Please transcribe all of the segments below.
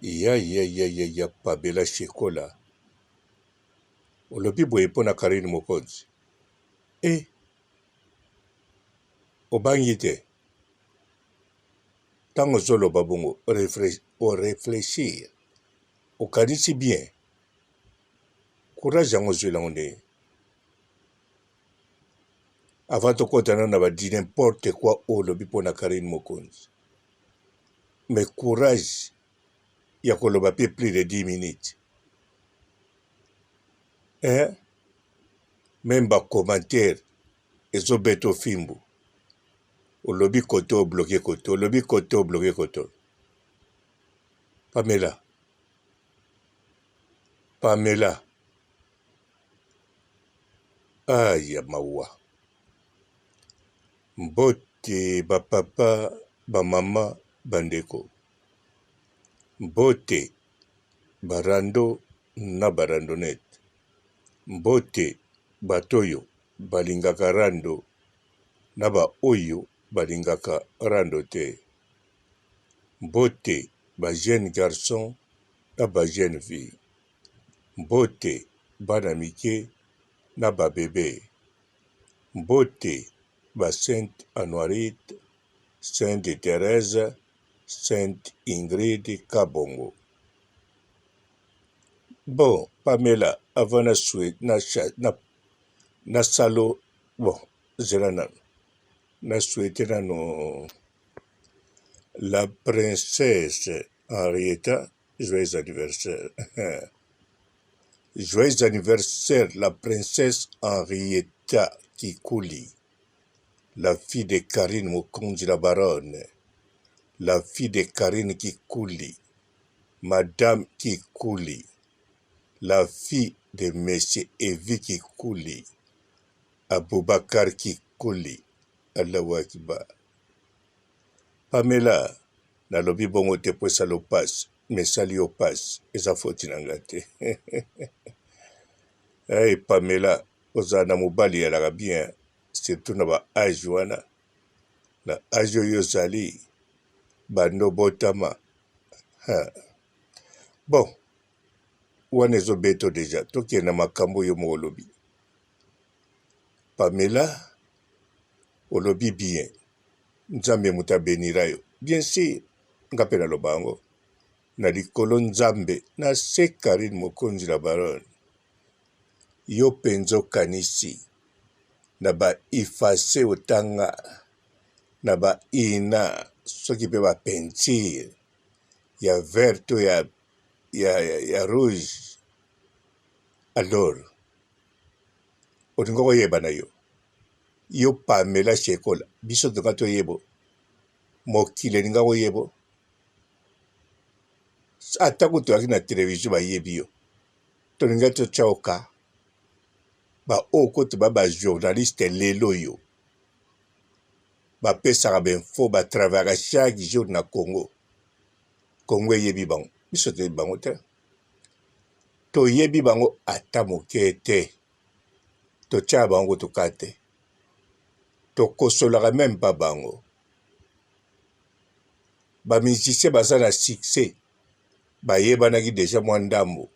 Ya Pamela Shekola. Olobi boye pona Karine Mokonzi. Obangi te. Tango zolo babongo réfléchir. Okanisi bien. Courage yango zwela nde. Avant de continuer, on va dire n'importe quoi au lobby pour la Karine Mokonzi. Mais courage, il y a qu'on le plus de 10 minutes. Hein? Même bas commentaire, ils ont bêté au fimbo. Au lobby côté au bloqué côté, au lobby côté au bloqué côté. Pamela. Aïe, mawa. Mbote, ba papa, ba mama, bandeko. Mbote, barando, na barandonette. Mbote, batoyo, balingaka rando, na ba oyo, balingaka rando te. Mbote, ba jeune garçon, na ba jeune fille. Mbote, bana mike, na ba bébé. Mbote, ba Sainte Anuarite, Sainte Thérèse, Sainte Ingrid Kabongo. Bon, Pamela, avant na salo, bon, na souhaité la princesse Henrietta, joyeux anniversaire. Joyeux anniversaire, la princesse Henrietta Kikouli, la fille de Karine Mokonzi la baronne, la fille de Karine Kikouli, Madame Kikouli, la fille de Monsieur Evi Kikouli, Aboubakar Kikouli, Allahu Akbar. Pamela, na lobi bongo te pwesa lo passe, mais sali au passe, eza foti nanga te. Hey Pamela, oza na mobali yalaka bien, surtout na ba âge wana, na âge oyo ozali, bando botama. Bon, wana ezobeto deja, tokende na makambo oyo mo olobi. Pamela, olobi bien, Nzambe moto abenira yo. Bien sûr, nga mpe naloba yango, na likolo Nzambe, na se Karine Mokonzi la baronne, yo mpenza okanisi, na ba ifase otanga, na ba ina, soki mpe ba peinture, ya vert to ya rouge. Alors, olinga koyeba na yo. Yo Pamela Shekola, biso tonga toyebo. Mokili elinga koyebo. Atako toyaki na televizio bayebi yo. Tolinga totya oka. Ba okoto ba journaliste lelo yo. Bapesaka bainfo batravaka chaque jour na Congo. Congo eyebi bango. Biso toyebi bango te. Toyebi bango ata moke te. Totya bango toka te. Tokosolaka même pas bango. Ba musicien baza na succès. Bayebanaki deja mwa ndambo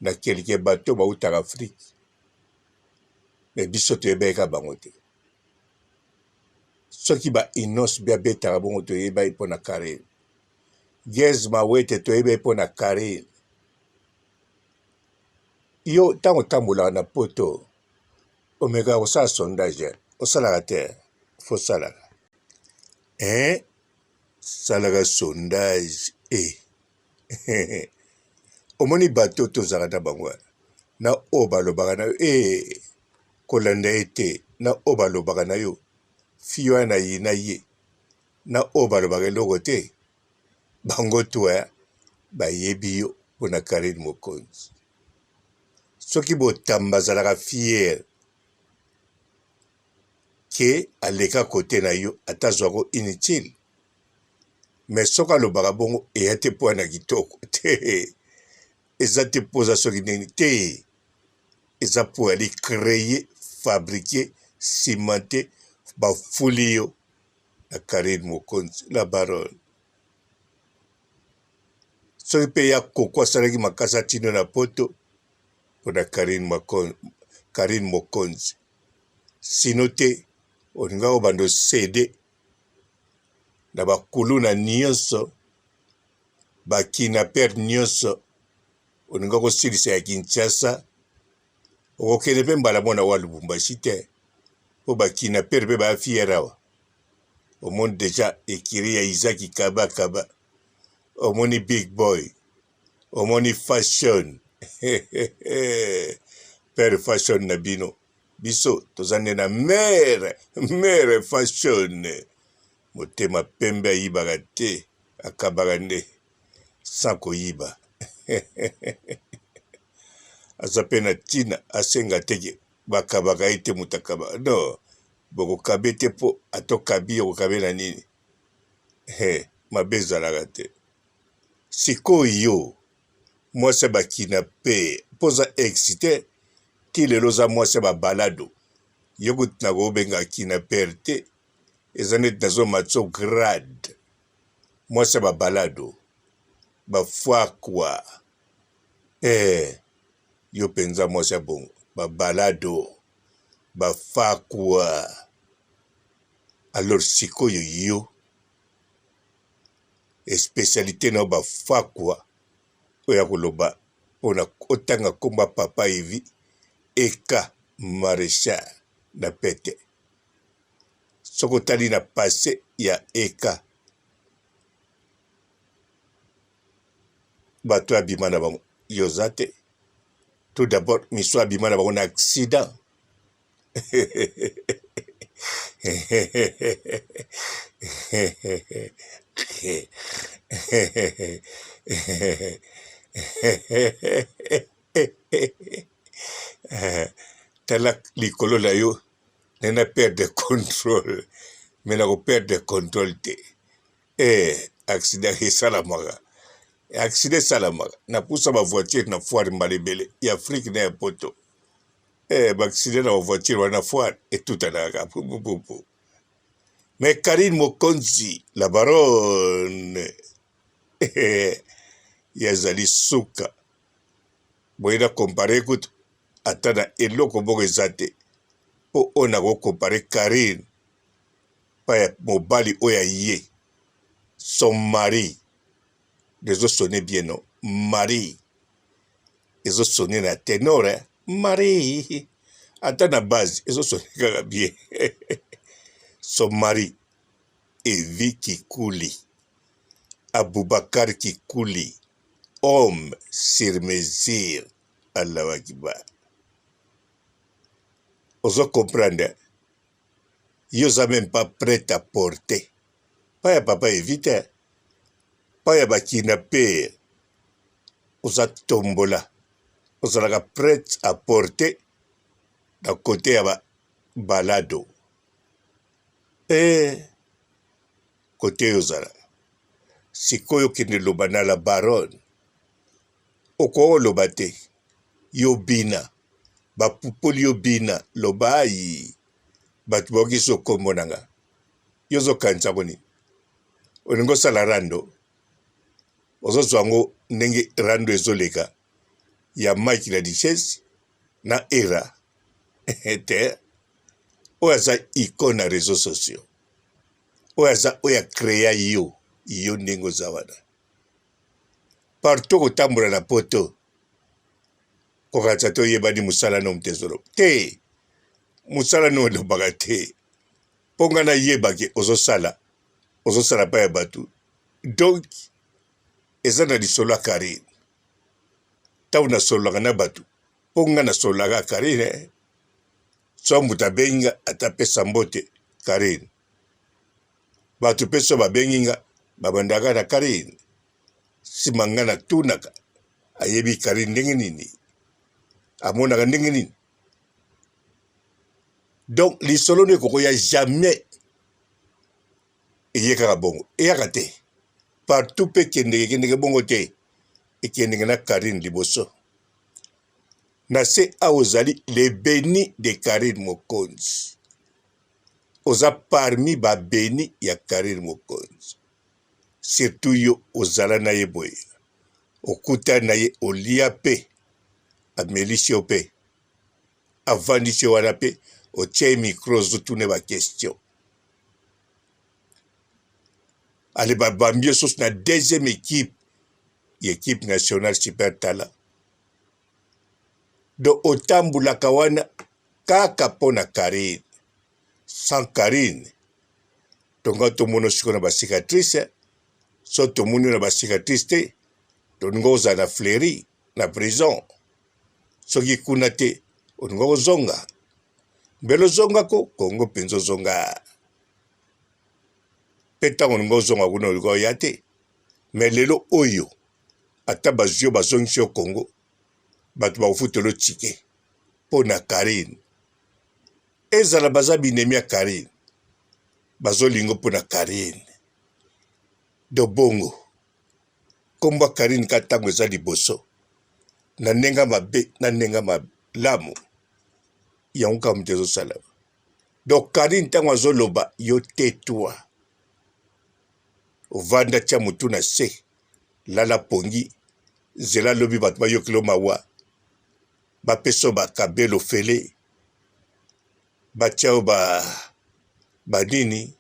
na kelke bato bautaka Afrique. Mais biso toyebaka bango te. Soki ba inos bia betaka bongo toyebai mpo na Karine. Gez Mawete toyebai mpo na Karine. Yo ntango otambolaka na poto omekaka kosala sondage osalaka te fosalaka. Salaka sondage omoni bato tozalaka na bango na oyo balobaka na yo kolanda ye te, na oyo balobaka na yo fiyo wana ye na ye, na oyo balobaka eloko te, bango toya bayebi yo mpo na Karine Mokonzi. Soki botamba azalaka fiere ke aleka kote na yo ata zwako inutile, mais soki alobaka bongo eya te mpo na kitoko te, eza te mpoza soki nini te, eza mpo ali créer, fabriquer, cimenter bafuli yo na Karine Mokonzi la baronne. soki mpe ya koko asalaki makasi atino na poto mpona Karine Mokonzi. Sino te olinga kobanda osede na bakuluna nyonso bakinaper nyonso olinga kosilisa ya Kinshasa okokende mpe mbala mwana wa Lubumbashi te mpo bakinaper mpe bafiere awa. Omoni deja ekiri ya Isaki Kabakaba, omoni Big Boy, omoni Fashion père Fashion na bino biso toza nde na mere Fashion. Motema pembe ayibaka te akabaka nde sans koyiba aza mpe na ntina asenga teke bakabaka ye te moto akabaka non bokokabe te mpo atokabi okokabe na nini mabe ezalaka te. Sikoyo mwasi bakina mpe mpoza excité ti lelo oza mwasi babalado yo kutina kobenga kina pere te eza neti nazomatso grade mwasi babalado bafwakwa yo mpenza mwasi ya bongo babalado bafakwa. Alors sikoyo yo especialité na bafakwa oya koloba mpona otanga komba papa evi eka maréchal na pete. Soki otali na passé ya eka bato abima na bango yoza te. Tout d'abord miso abima na bango na accident tala likolo na yo nena perdre contrôle me na koperdre contrôle te. Accident esalamaka, accident esalamaka na pusa bavoiture na foire mbala ebele ya Afrique na ya poto. Baaccident na bavoiture wana foire etutanaka pupupupu. Mais Karine Mokonzi la baronne yazali suka boyina compare kutu ata na eloko moko eza te mpo oyo nakokompare Karine pa ya mobali oyo ye son mari ezosone bien non mari ezosone na tenore mari ata na base ezosone kaka bien son mari Evi Kikuli Aboubakar Kikuli homme sur mesure. Allahu Akbar. Oso comprendre yo za même pas prêt à porter pas ya papa évite pas ya bakinape oza tombola ozalaka prêt à porter na côté ya balado côté ozala sikoyo kende loba na la baronne oko loba te yo bina bapupoli yo bina loba ayi bato baoki so kombo nanga yo ozokanisa koni olingi osala rando ozozwa yango ndenge rando ezoleka ya Mike na Duchesse na era te oyo aza icône na réseaux sociaux oyo aza oyo akrea yo ndenge oza wana partout kotambola na poto kokanisa te oyebani mosala no moto ezoloba te mosala no elobaka te mpo nga nayebaki ozosala pa ya bato donc eza na lisolo ya Karine ntango nasololaka na bato mpo nga nasololaka Karine so moto abengi nga atapesa mbote Karine bato mpe so babengi nga babandaka na Karine nsima nga natunaka ayebi Karine ndenge nini amonaka ndenge nini. Donc lisolo no ekokoya jamais eyekaka bongo eyaka te partout mpe kendeke bongo te ekendeke na Karine liboso na se awa ozali le béni de Karine Mokonzi oza parmi babeni ya Karine Mokonzi surtout yo ozala na ye boye okuta na ye olia mpe amelisi yo mpe avandisi yo wana mpe otie micro ozotuna bakestion ale babambi yo soso na deuxième équipe ya équipe nationale super talent do otambulaka wana kaka mpo na Karine sans Karine tonga tomona siko na basicatrice so tomoni na basicatrice te toninga ozala na fleri na prison soki kuna te oninga kozonga mbele ozongako kongo mpenza ozonga mpe ntango oninga ozonga kuna olinga oya te me lelo oyo ata bazwi yo bazongisi yo kongo bato bakofutela tike mpo na Karine ezala baza binemi ya Karine bazolingo mpo na Karine do bongo kombo ya Karine ka ntango eza liboso na ndenge mabe na ndenge malamu yango kaka moto ezosala donc Karine ntango azoloba yo tetwa ovanda tia motu na se lala pongi nzela lobi bato bayokelo mawa bapesa bakabelo fele batia yo banini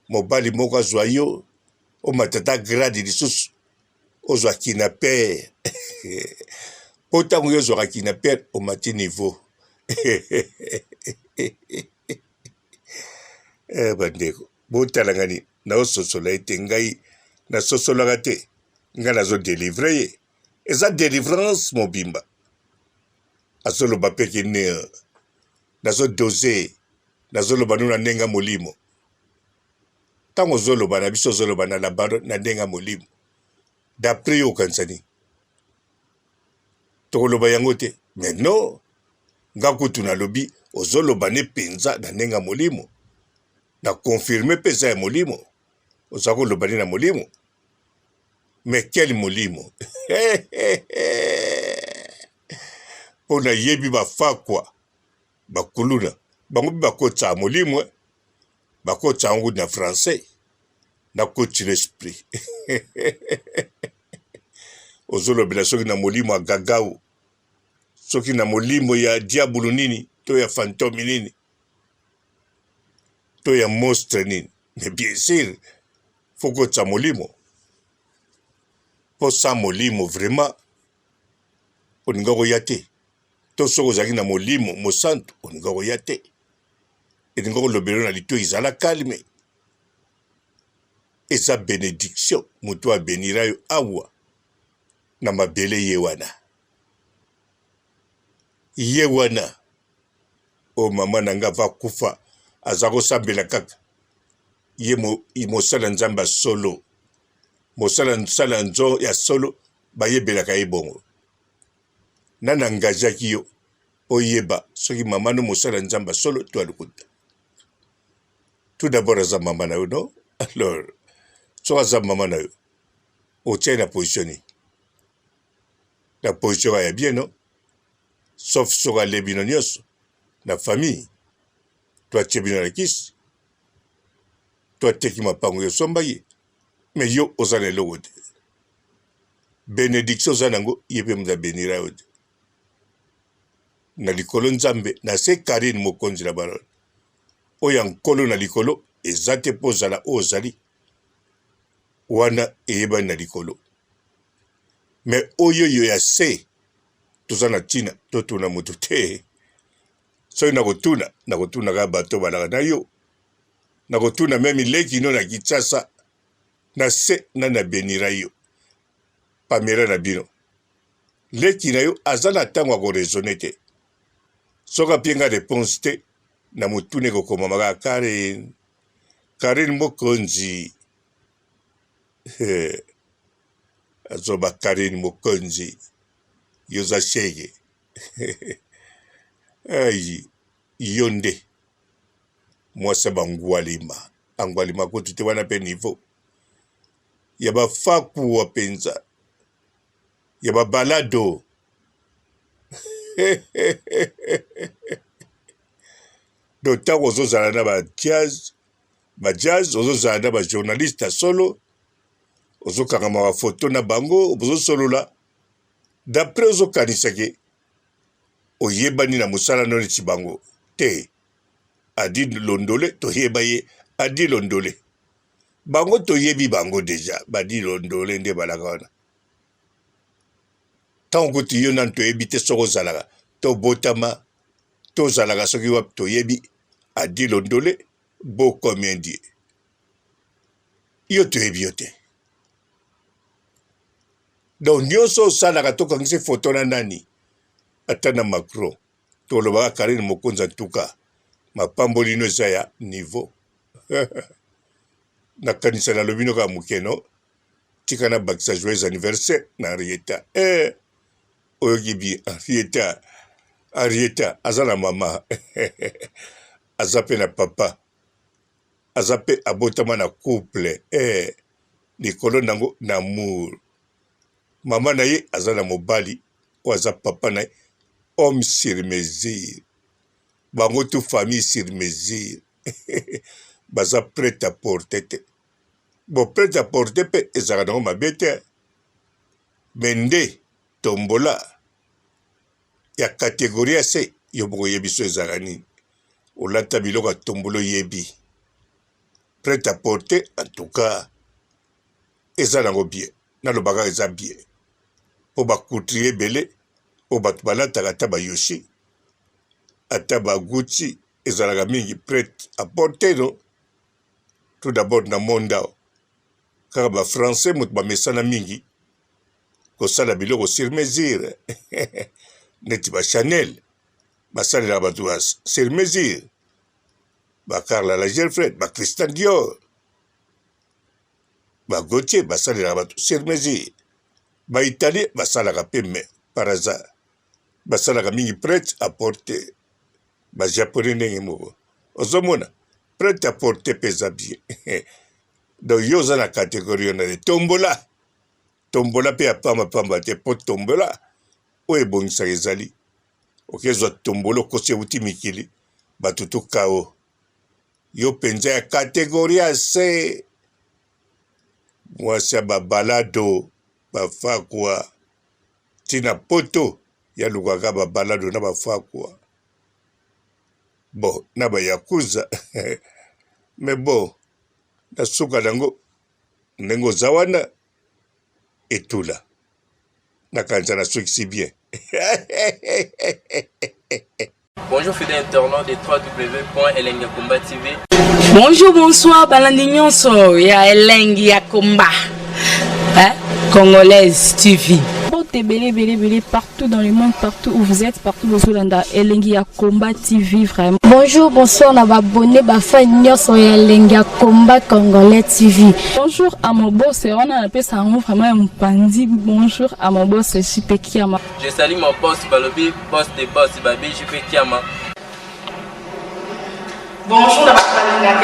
mobali moko azwa yo omatata grade lisusu ozwa kinaper mpo ntango yo ozwaka kinaper omati niveau bandeko botalanga nini naososola ete ngai nasosolaka te ngai nazodelivre ye eza délivrance mobimba azoloba mpe kine nazodose nazoloba no na ndenge ya molimo ntango ozoloba na biso ozoloba na labano na ndenge ya molimo d'après yo okanisa nini tokoloba yango te mais non nga kutu nalobi ozoloba ne mpenza na ndenge ya molimo na confirme mpe eza ya molimo oza koloba ne na molimo mais quel molimo mpo nayebi bafakwa bakuluna bango mpe bakotisa molimo bakotisa yango na français nakoti l'esprit ozolobela soki na molimo ya gagau soki na molimo ya diabulu nini to ya fantôme nini to ya monstre nini mais bien sûr faut kotisa molimo mpo sa molimo vraiment oninga koya te to soki ozalaki na molimo mosantu oninga koya te eninga kolobela na lito ezala kalme eza bénédiction moto abenira yo awa na mabele ye wana o mama na nga vakufa aza kosambela kaka ye mosala nzambe ya solo mosala nzo ya solo bayebelaka ye bongo nana ngajaki yo oyeba soki mama no mosala nzambe ya solo to alukuta tout d'abord aza mama na yo no alors soki aza mama na yo otia na position nini na position ya bien no sauf soki alebi no nyonso na famille to atie bino na kisi to ateki mapango yosomba ye me yo oza na eloko te bénédiction oza nango ye mpe moto abenira yo te na likolo nzambe na se Karine mokonzi na banoni oyo ya nkolo na likolo eza te mpo ozala oyo ozali wana eyebani na likolo me oyo yo ya se toza na ntina totuna motu te soki nakotuna kaka bato balaka na yo nakotuna meme leki no na Kinshasa na se na benira yo pamela na bino leki na yo aza na ntango ya koresone te soki apienga réponse te na motune kokoma maka Karine mokonzi azoba Karine mokonzi yoza shege ayi yo nde mwasi bangwalima angwalima kutu te wana mpe niveau ya bafakuwa mpenza ya babalado do ntango ozozala na bajazz ozozala na bajournaliste ya solo ozokanga ma photo na bango bozo solola d'après ozokanisa ke oyebani na musala no neti bango te adi londole toyeba ye adi londole bango toyebi bango deja badi londole nde balaka wana ntango kuti yo nani toyebi te soko ozalaka tobotama tozalaka soki wapi toyebi adi londole bokomien die yo toyebi yo te donc nyonso osalaka tokangisi foto na nani ata na Macron tolobaka Karine Mokonzi ntuka mapamboli no eza ya niveau nakanisa nalobi no kaka moke no tika na bakisa joyeux anniversaire na Henrietta oyoki bi Henrietta aza na mama aza mpe na papa aza mpe abotama na couple likolo nango na amour mama na ye aza na mobali oyo aza papa na ye homme sur mesure bango tout famille sur mesure baza prêt à porter te bon prêt à porter mpe ezalaka nango mabe te me nde tombola ya kategorie ya se yo moko oyebi so ezalaka nini olata biloko ya tombola oyebi prêt à porter en tout cas eza nango bien nalobaka eza bien mpo bacoutrie ebele oyo bato balataka ata bayoshi ata bagucci ezalaka mingi prêt à porter no tout d'abord na monde awa kaka bafrançais moto bamesana mingi kosala biloko sur mesure neti bachanel basalelaka bato sur mesure bakarla lagerfred bacristan dior bagotier basalelaka bato sur mesure baitalie basalaka mpe me par hasard basalaka mingi prêt à porter bajaponais ndenge moko ozomona prêt à porter mpe eza bien donc yo oza na catégorie ona de tombola mpe ya pambapamba te mpo tombola oyo ebongisaka ezali okezwa tombola okosi euti mikili bato tokao yo mpenza ya catégorie ya se mwasi ya babalado bafakwa ntina poto yalukaka babalado na bafakwa bon na bayakuza mais bon na suka nango ndenge oza wana etula nakanisa na sukisi bien. Bonjour fidèles internautes de www.elengiakomba TV. Bonjour, bonsoir, balandi nyonso ya Elengi ya Komba, Congolaise TV. Belé partout dans le monde, partout où vous êtes, partout où vous êtes, Elengi ya Komba TV vraiment. Bonjour, bonsoir, on va abonner ba fan nyonso ya Elengi ya Komba Congolais TV. Bonjour à mon boss, on a appelé ça vraiment un pandi. Bonjour à mon boss, JP Kiama. Je salue mon boss Balobi, boss des boss Babi, JP Kiama. Bonjour, la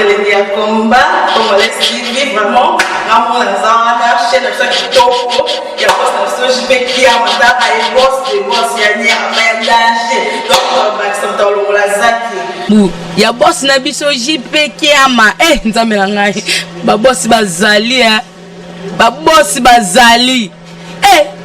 Elengi ya Komba Congolais TV vraiment. Ramon Zana, chaîne de chaque topo, il y a pas de JP Kiama, et boss des boss, il y a ni à danger. Donc on va accepter le lazaki. Ya boss na biso JP Kiama, nzambe na ngai. Ba boss bazali ba boss bazali.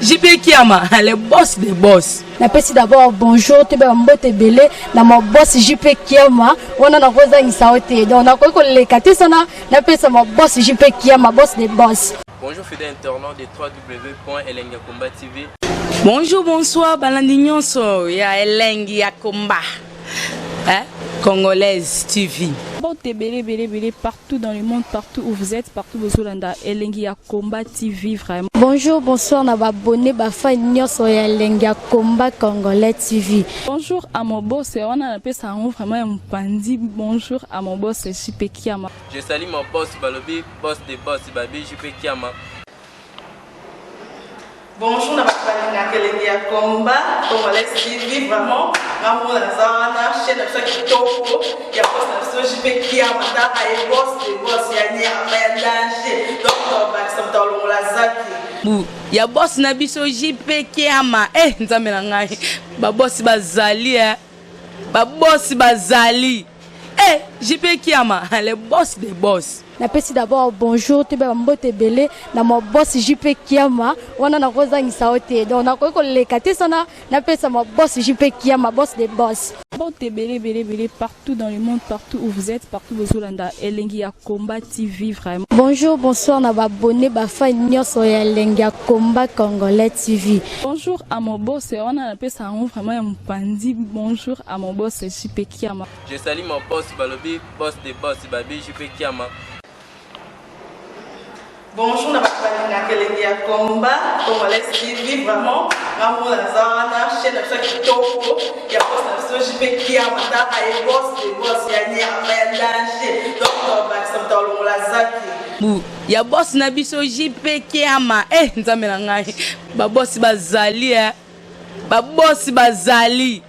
JP Kiama, le boss des boss. Napesi d'abord bonjour, tu peux mbote belé na mon boss JP Kiama, on a rosa insaote. Donc on a quoi le katisana, napesi mon boss JP Kiama, boss des boss. Bonjour fidèles internautes de www.elengiakomba TV. Bonjour, bonsoir, balandi nyonso ya Elengi ya Komba, Congolaise TV. Belé partout dans le monde, partout où vous êtes, partout où vous êtes, Elengi ya Komba TV vraiment. Bonjour, bonsoir, on va abonner ba fan nyonso ya Elengi ya Komba Congolais TV. Bonjour à mon boss, on a appelé ça vraiment un pandi. Bonjour à mon boss, JP Kiama. Je salue mon boss Balobi, boss des boss Babi, JP Kiama. Bonjour, la Elengi ya Komba Congolais TV vraiment. Ramon Zana, chaîne de chaque topo, il y a pas de JP Kiama, et boss des boss, il y a ni à danger. Donc on va accepter le lazaki. Ya boss na biso JP Kiama, nzambe na ngai. Ba boss bazali ba boss bazali. Eh, JP Kiama, le boss des boss. Napesi d'abord bonjour te ba mbote belé na mo boss JP Kiama wana na kozangisa ote donc na ko lekate sana napesa mo boss JP Kiama boss des boss. Mbote belé partout dans le monde, partout où vous êtes, partout où vous êtes, Elengi ya Combat TV vraiment. Bonjour, bonsoir na ba abonné ba fan nyonso ya Elengi ya Combat Congolais TV. Bonjour à mon boss, on a appelé ça vraiment un pandi. Bonjour à mon boss JP Kiama. Je salue mon boss Balobi, boss des boss, Babi JP Kiama. Bonjour, na bakali na Elengi ya Combat Congolais TV vraiment. Ngamu na zawana chaîne na kitoko ya boss na JP Kiama ta ay boss de boss ya nyama ya danger. Donc ba samtalo la zaki. Bu, ya boss na biso JP Kiama. Eh, nzambe na ngai. Ba boss bazali Ba boss bazali.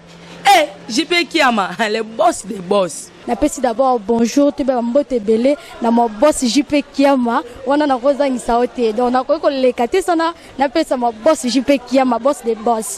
Eh, JP Kiama, le boss des boss. Napesi d'abord bonjour te ba mbote belé na mo boss JP Kiama wana na kozangisa ote donc na ko lekate sana napesa mo boss JP Kiama boss des boss.